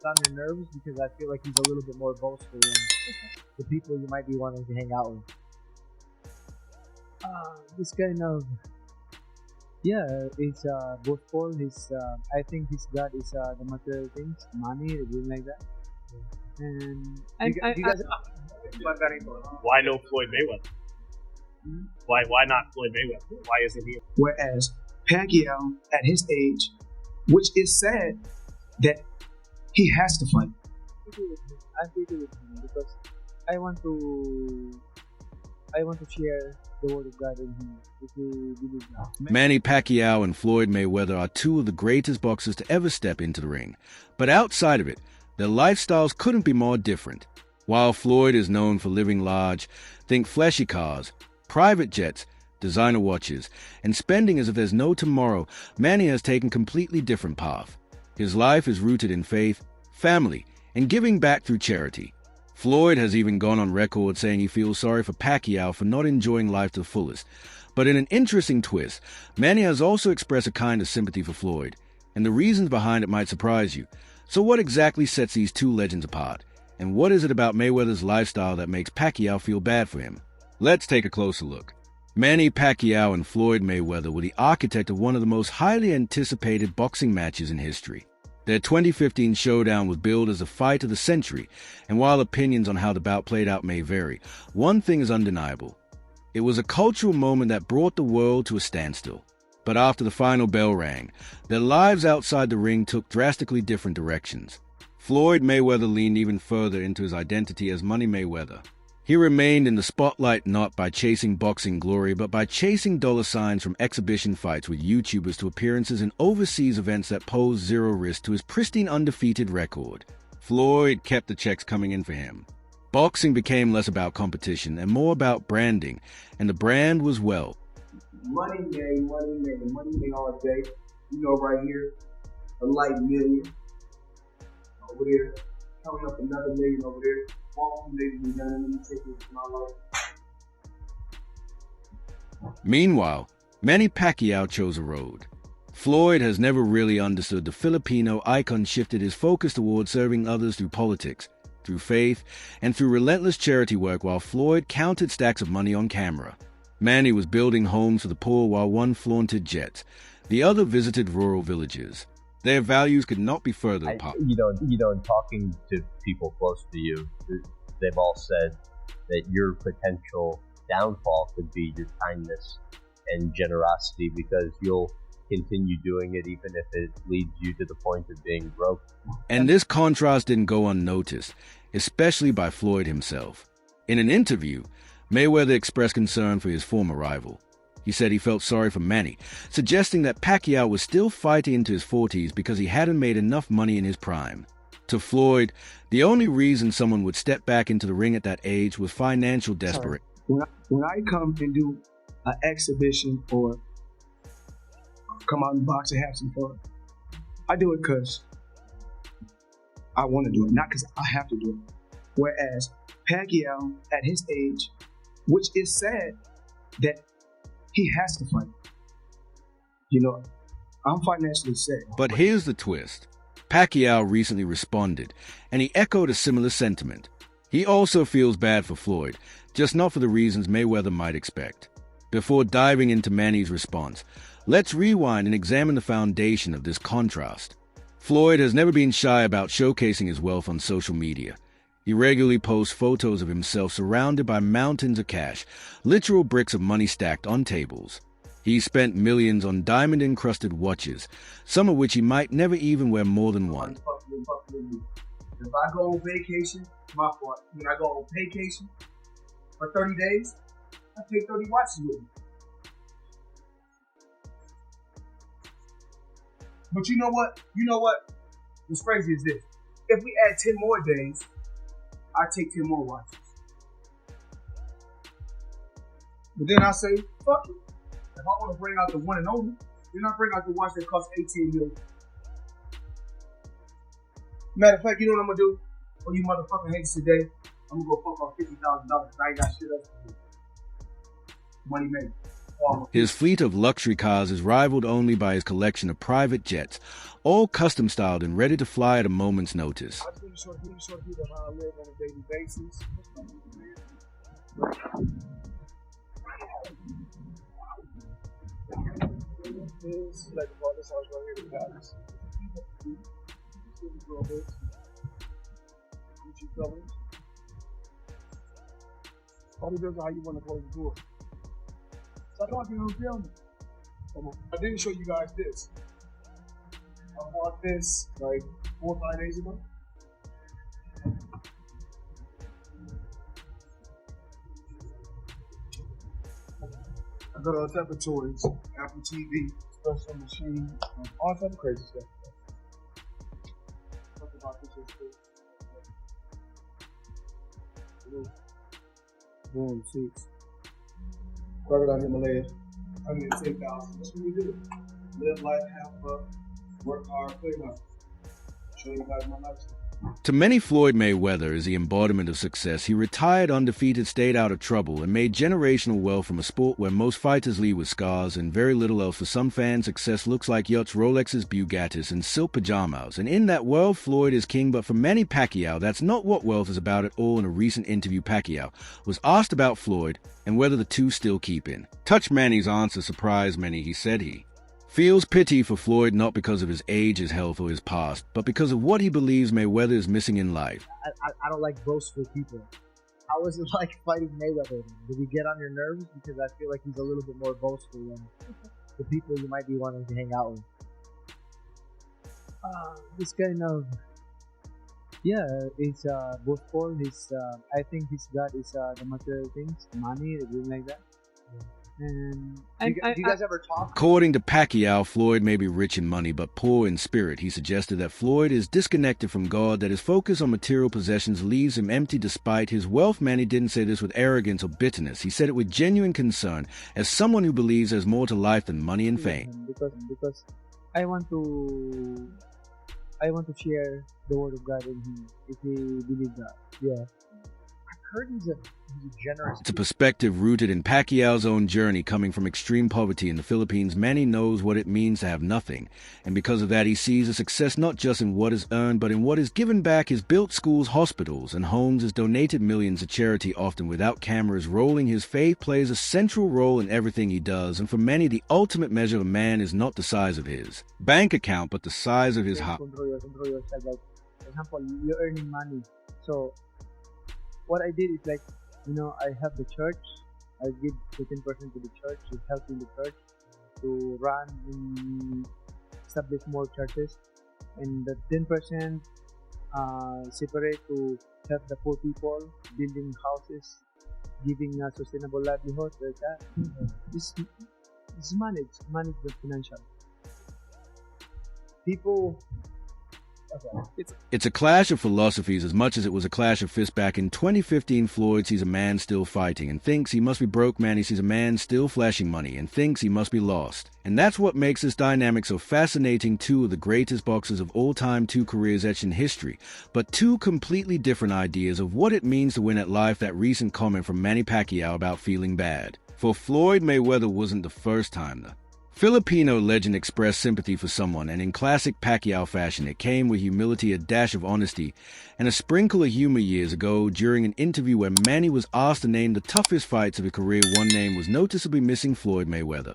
on your nerves because I feel like he's a little bit more boastful than the people you might be wanting to hang out with. This kind of it's boastful. I think his god is the material things, money, everything like that. And you guys, Why no Floyd Mayweather? Why not Floyd Mayweather? Why isn't he? Whereas Pacquiao, at his age, which is sad that he has to fight. I'm pretty with him because I want to share the word of God in him. If you believe that. Manny Pacquiao and Floyd Mayweather are two of the greatest boxers to ever step into the ring. But outside of it, their lifestyles couldn't be more different. While Floyd is known for living large, think flashy cars, private jets, designer watches, and spending as if there's no tomorrow, Manny has taken a completely different path. His life is rooted in faith, family, and giving back through charity. Floyd has even gone on record saying he feels sorry for Pacquiao for not enjoying life to the fullest. But in an interesting twist, Manny has also expressed a kind of sympathy for Floyd, and the reasons behind it might surprise you. So what exactly sets these two legends apart? And what is it about Mayweather's lifestyle that makes Pacquiao feel bad for him? Let's take a closer look. Manny Pacquiao and Floyd Mayweather were the architect of one of the most highly anticipated boxing matches in history. Their 2015 showdown was billed as the fight of the century, and while opinions on how the bout played out may vary, one thing is undeniable. It was a cultural moment that brought the world to a standstill. But after the final bell rang, their lives outside the ring took drastically different directions. Floyd Mayweather leaned even further into his identity as Money Mayweather. He remained in the spotlight not by chasing boxing glory, but by chasing dollar signs from exhibition fights with YouTubers to appearances in overseas events that posed zero risk to his pristine undefeated record. Floyd kept the checks coming in for him. Boxing became less about competition and more about branding, and the brand was well. Money made all day. You know, right here, a light million. Over there, coming up another million over there. Meanwhile, Manny Pacquiao chose a road. Floyd has never really understood the Filipino icon shifted his focus towards serving others through politics, through faith, and through relentless charity work while Floyd counted stacks of money on camera. Manny was building homes for the poor while one flaunted jets. The other visited rural villages. Their values could not be further apart. Talking to people close to you, they've all said that your potential downfall could be your kindness and generosity, because you'll continue doing it even if it leads you to the point of being broke. And this contrast didn't go unnoticed, especially by Floyd himself. In an interview, Mayweather expressed concern for his former rival. He said he felt sorry for Manny, suggesting that Pacquiao was still fighting into his 40s because he hadn't made enough money in his prime. To Floyd, the only reason someone would step back into the ring at that age was financial desperation. When I come and do an exhibition or come out and box and have some fun, I do it because I want to do it, not because I have to do it. Whereas Pacquiao, at his age, which is sad that he has to fight. I'm financially set. But here's the twist. Pacquiao recently responded, and he echoed a similar sentiment. He also feels bad for Floyd, just not for the reasons Mayweather might expect. Before diving into Manny's response, let's rewind and examine the foundation of this contrast. Floyd has never been shy about showcasing his wealth on social media. He regularly posts photos of himself surrounded by mountains of cash, literal bricks of money stacked on tables. He spent millions on diamond-encrusted watches, some of which he might never even wear more than one. If I go on vacation, my fault. When I go on vacation for 30 days, I take 30 watches with me. But you know what? What's crazy is this. If we add 10 more days, I take 10 more watches. But then I say, fuck it. If I want to bring out the one and only, then I bring out the watch that costs 18 million. Matter of fact, you know what I'm gonna do? For you motherfucking haters today, I'm gonna go fuck off $50,000. I ain't got shit else to do. Money made. His fleet of luxury cars is rivaled only by his collection of private jets, all custom-styled and ready to fly at a moment's notice. I just want to show people how I live on a daily basis. This like about this house right here, the palace. Gucci colors. All depends on how you want to close the door. So I thought you were filming. I didn't show you guys this. I bought this like 4 or 5 days ago. I got all type of toys, Apple TV, special machine, all type of crazy stuff. Talk about this boom, seats. Crocodile Himalaya, 110,000. That's what we do. Live life, have fun, work hard, play hard. Show you guys my lifestyle. To many, Floyd Mayweather is the embodiment of success. He retired undefeated, stayed out of trouble, and made generational wealth from a sport where most fighters leave with scars and very little else. For some fans, success looks like yachts, Rolexes, Bugattis, and silk pajamas. And in that world, Floyd is king. But for Manny Pacquiao, that's not what wealth is about at all. In a recent interview, Pacquiao was asked about Floyd and whether the two still keep in. Touch Manny's answer surprised many. He said he feels pity for Floyd not because of his age, his health, or his past, but because of what he believes Mayweather is missing in life. I don't like boastful people. How was it like fighting Mayweather? Did he get on your nerves? Because I feel like he's a little bit more boastful than the people you might be wanting to hang out with. This kind of, yeah, it's boastful. I think he's got the material things, money, everything like that. And do you guys ever talk? According to Pacquiao, Floyd may be rich in money but poor in spirit. He suggested that Floyd is disconnected from God, that his focus on material possessions leaves him empty despite his wealth. Manny didn't say this with arrogance or bitterness. He said it with genuine concern, as someone who believes there's more to life than money and fame. Because I want to share the word of God in him if he believes that. Yeah. Heard he's a generous. It's a perspective rooted in Pacquiao's own journey. Coming from extreme poverty in the Philippines, Manny knows what it means to have nothing, and because of that he sees a success not just in what is earned but in what is given back. He's built schools, hospitals, and homes, has donated millions to charity, often without cameras rolling. His faith plays a central role in everything he does, and for many the ultimate measure of a man is not the size of his bank account but the size of his heart. Control yourself. Like, for example, you're earning money, so what I did is like, I have the church. I give 15% to the church to help in the church to run and establish more churches, and the 10% separate to help the poor people, building houses, giving a sustainable livelihood like that. This manage the financial people. Okay. It's a clash of philosophies as much as it was a clash of fists. Back in 2015, Floyd sees a man still fighting and thinks he must be broke. Manny sees a man still flashing money and thinks he must be lost. And that's what makes this dynamic so fascinating. Two of the greatest boxers of all time, two careers etched in history, but two completely different ideas of what it means to win at life. That recent comment from Manny Pacquiao about feeling bad for Floyd Mayweather wasn't the first time the Filipino legend expressed sympathy for someone, and in classic Pacquiao fashion, it came with humility, a dash of honesty, and a sprinkle of humor. Years ago, during an interview where Manny was asked to name the toughest fights of his career, one name was noticeably missing: Floyd Mayweather.